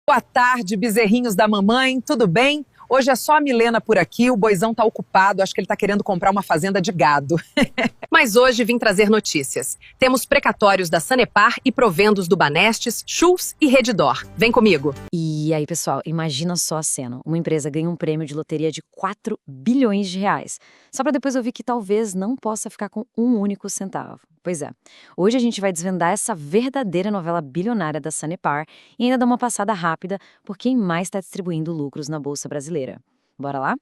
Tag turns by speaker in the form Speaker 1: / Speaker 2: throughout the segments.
Speaker 1: Boa tarde, bezerrinhos da mamãe, tudo bem? Hoje é só a Milena por aqui, o Boizão tá ocupado, acho que ele tá querendo comprar uma fazenda de gado. Mas hoje vim trazer notícias. Temos precatórios da Sanepar e provendos do Banestes, Schultz e Redditor. Vem comigo.
Speaker 2: E aí, pessoal, imagina só a cena. Uma empresa ganha um prêmio de loteria de 4 bilhões de reais. Só para depois ouvir que talvez não possa ficar com um único centavo. Pois é. Hoje a gente vai desvendar essa verdadeira novela bilionária da Sanepar e ainda dar uma passada rápida por quem mais está distribuindo lucros na Bolsa Brasileira. Bora lá?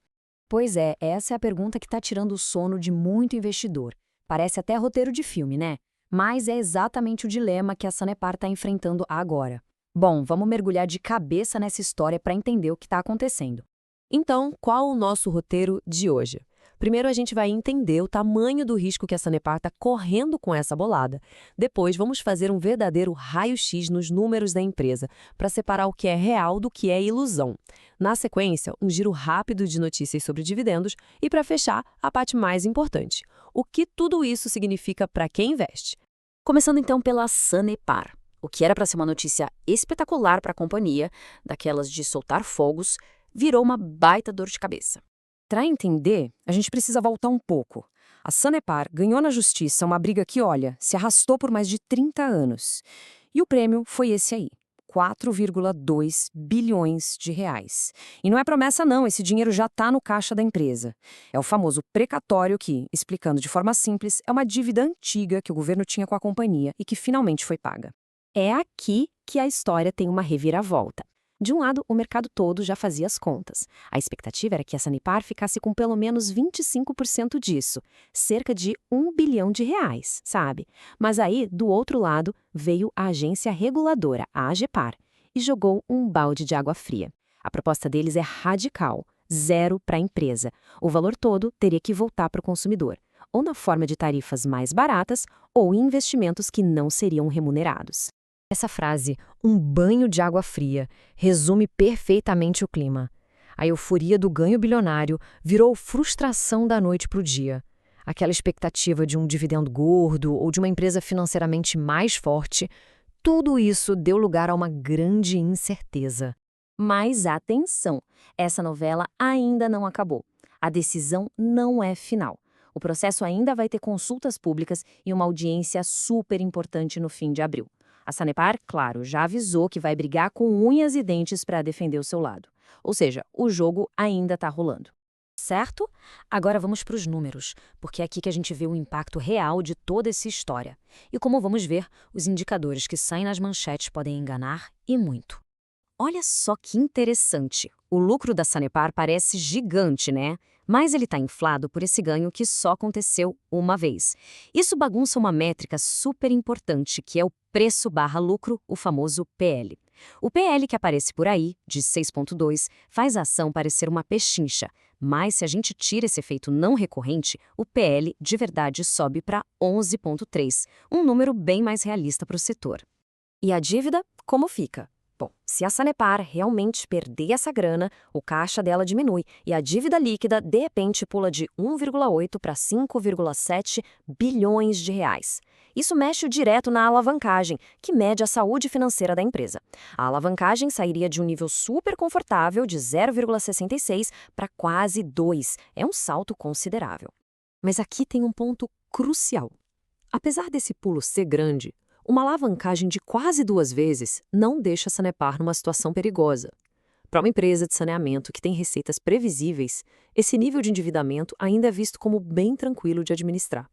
Speaker 2: Pois é, essa é a pergunta que está tirando o sono de muito investidor. Parece até roteiro de filme, né? Mas é exatamente o dilema que a Sanepar está enfrentando agora. Bom, vamos mergulhar de cabeça nessa história para entender o que está acontecendo.
Speaker 3: Então, qual o nosso roteiro de hoje? Primeiro, a gente vai entender o tamanho do risco que a Sanepar está correndo com essa bolada. Depois, vamos fazer um verdadeiro raio-x nos números da empresa, para separar o que é real do que é ilusão. Na sequência, um giro rápido de notícias sobre dividendos e, para fechar, a parte mais importante. O que tudo isso significa para quem investe?
Speaker 2: Começando então pela Sanepar. O que era para ser uma notícia espetacular para a companhia, daquelas de soltar fogos, virou uma baita dor de cabeça. Para entender, a gente precisa voltar um pouco. A Sanepar ganhou na justiça uma briga que, olha, se arrastou por mais de 30 anos. E o prêmio foi esse aí, 4,2 bilhões de reais. E não é promessa não, esse dinheiro já está no caixa da empresa. É o famoso precatório que, explicando de forma simples, é uma dívida antiga que o governo tinha com a companhia e que finalmente foi paga. É aqui que a história tem uma reviravolta. De um lado, o mercado todo já fazia as contas. A expectativa era que a Sanepar ficasse com pelo menos 25% disso, cerca de 1 bilhão de reais, sabe? Mas aí, do outro lado, veio a agência reguladora, a AGEPAR, e jogou um balde de água fria. A proposta deles é radical, zero para a empresa. O valor todo teria que voltar para o consumidor, ou na forma de tarifas mais baratas, ou investimentos que não seriam remunerados. Essa frase, um banho de água fria, resume perfeitamente o clima. A euforia do ganho bilionário virou frustração da noite para o dia. Aquela expectativa de um dividendo gordo ou de uma empresa financeiramente mais forte, tudo isso deu lugar a uma grande incerteza. Mas atenção, essa novela ainda não acabou. A decisão não é final. O processo ainda vai ter consultas públicas e uma audiência super importante no fim de abril. A Sanepar, claro, já avisou que vai brigar com unhas e dentes para defender o seu lado. Ou seja, o jogo ainda está rolando. Certo? Agora vamos para os números, porque é aqui que a gente vê o impacto real de toda essa história. E como vamos ver, os indicadores que saem nas manchetes podem enganar e muito. Olha só que interessante. O lucro da Sanepar parece gigante, né? Mas ele está inflado por esse ganho que só aconteceu uma vez. Isso bagunça uma métrica super importante, que é o preço/lucro, o famoso PL. O PL que aparece por aí, de 6,2, faz a ação parecer uma pechincha. Mas se a gente tira esse efeito não recorrente, o PL de verdade sobe para 11,3, um número bem mais realista para o setor. E a dívida, como fica? Bom, se a Sanepar realmente perder essa grana, o caixa dela diminui e a dívida líquida, de repente, pula de 1,8 para 5,7 bilhões de reais. Isso mexe direto na alavancagem, que mede a saúde financeira da empresa. A alavancagem sairia de um nível super confortável de 0,66 para quase 2. É um salto considerável. Mas aqui tem um ponto crucial. Apesar desse pulo ser grande, uma alavancagem de quase 2 vezes não deixa a Sanepar numa situação perigosa. Para uma empresa de saneamento que tem receitas previsíveis, esse nível de endividamento ainda é visto como bem tranquilo de administrar.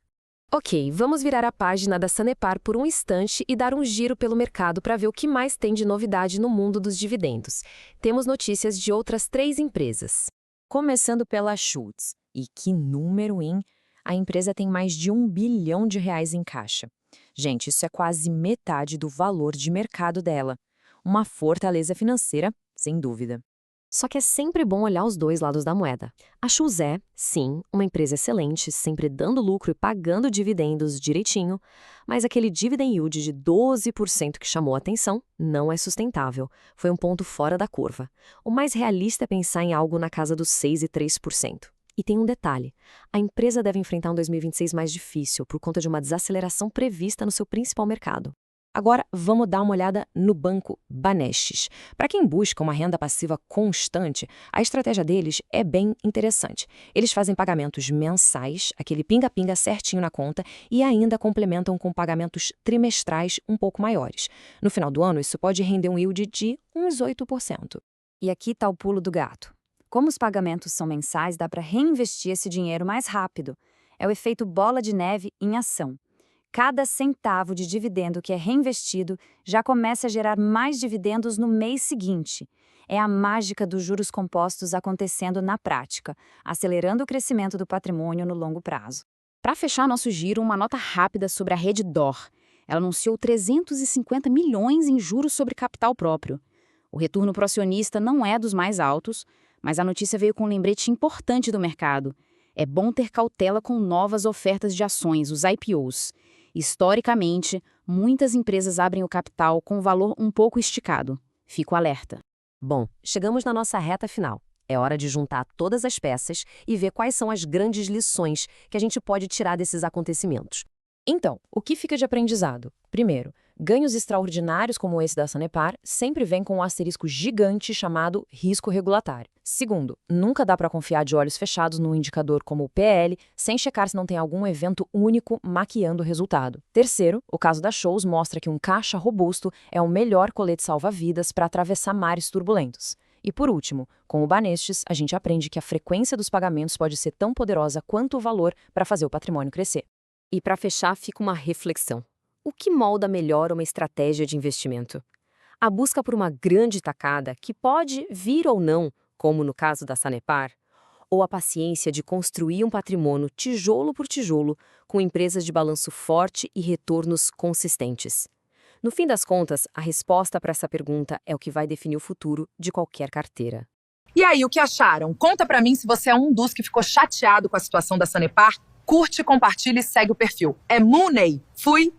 Speaker 4: Ok, vamos virar a página da Sanepar por um instante e dar um giro pelo mercado para ver o que mais tem de novidade no mundo dos dividendos. Temos notícias de outras 3 empresas.
Speaker 2: Começando pela Schultz. E que número, hein? A empresa tem mais de 1 bilhão de reais em caixa. Gente, isso é quase metade do valor de mercado dela. Uma fortaleza financeira, sem dúvida.
Speaker 3: Só que é sempre bom olhar os dois lados da moeda. A Schultz é, sim, uma empresa excelente, sempre dando lucro e pagando dividendos direitinho, mas aquele dividend yield de 12% que chamou a atenção não é sustentável. Foi um ponto fora da curva. O mais realista é pensar em algo na casa dos 6,3%. E tem um detalhe, a empresa deve enfrentar um 2026 mais difícil por conta de uma desaceleração prevista no seu principal mercado. Agora, vamos dar uma olhada no Banco Banestes. Para quem busca uma renda passiva constante, a estratégia deles é bem interessante. Eles fazem pagamentos mensais, aquele pinga-pinga certinho na conta, e ainda complementam com pagamentos trimestrais um pouco maiores. No final do ano, isso pode render um yield de uns 8%.
Speaker 2: E aqui está o pulo do gato. Como os pagamentos são mensais, dá para reinvestir esse dinheiro mais rápido. É o efeito bola de neve em ação. Cada centavo de dividendo que é reinvestido já começa a gerar mais dividendos no mês seguinte. É a mágica dos juros compostos acontecendo na prática, acelerando o crescimento do patrimônio no longo prazo. Para fechar nosso giro, uma nota rápida sobre a rede DOR. Ela anunciou 350 milhões em juros sobre capital próprio. O retorno pro acionista não é dos mais altos, mas a notícia veio com um lembrete importante do mercado. É bom ter cautela com novas ofertas de ações, os IPOs. Historicamente, muitas empresas abrem o capital com valor um pouco esticado. Fico alerta.
Speaker 3: Bom, chegamos na nossa reta final. É hora de juntar todas as peças e ver quais são as grandes lições que a gente pode tirar desses acontecimentos. Então, o que fica de aprendizado? Primeiro, ganhos extraordinários como esse da Sanepar sempre vêm com um asterisco gigante chamado risco regulatório. Segundo, nunca dá para confiar de olhos fechados num indicador como o PL, sem checar se não tem algum evento único maquiando o resultado. Terceiro, o caso da Shows mostra que um caixa robusto é o melhor colete salva-vidas para atravessar mares turbulentos. E por último, com o Banestes, a gente aprende que a frequência dos pagamentos pode ser tão poderosa quanto o valor para fazer o patrimônio crescer.
Speaker 4: E para fechar, fica uma reflexão. O que molda melhor uma estratégia de investimento? A busca por uma grande tacada, que pode vir ou não, como no caso da Sanepar, ou a paciência de construir um patrimônio tijolo por tijolo, com empresas de balanço forte e retornos consistentes? No fim das contas, a resposta para essa pergunta é o que vai definir o futuro de qualquer carteira.
Speaker 1: E aí, o que acharam? Conta pra mim se você é um dos que ficou chateado com a situação da Sanepar. Curte, compartilha e segue o perfil. É Mooney. Fui!